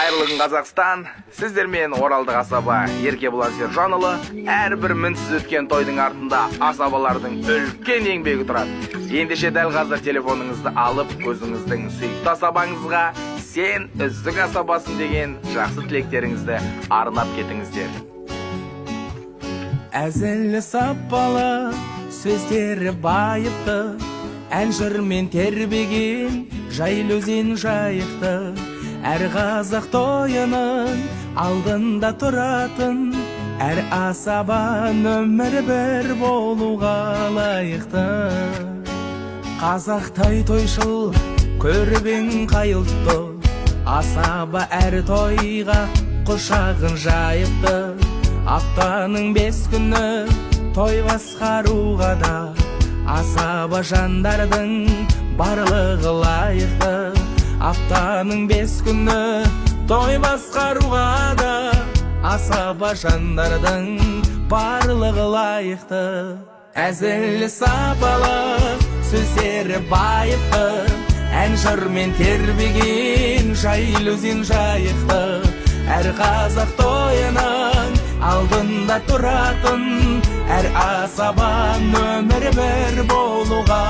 Кайырлы күн Қазақстан. Сіздер мен Оралдық асаба Еркебұлан Сержанұлы. Әрбір мінсіз өткен тойдың артында асабалардың үлкен еңбегі тұрады. Ендеше дәл қазір телефоныңызды алып, көзіңіздің сүйікті асабаңызға "Сен үздік асабасың" деген жақсы тілектеріңізді арнап кетіңіздер. Әзілі сапалы, сөздері байыпты, ән жырмен тербеген жайлы өзен жайықты. Әр қазақ тойының алдында тұратын, әр асабан өмір бір болуға лайықты. Қазақтай тойшыл көрбең қайылтты, асаба әр тойға құшағын жайыпты. Аптаның 5 күні той басқаруға да асаба жандардың барлығы лайықты. Аптаның 5 күні той басқаруға да асаба жандардың барлығы лайықты. Әзілі сапалы, сөздері байыпты, ән жырмен тербеген жайлы өзен жайықты. Әр қазақ тойының алдында тұратын, әр асабан өмірі бір болуға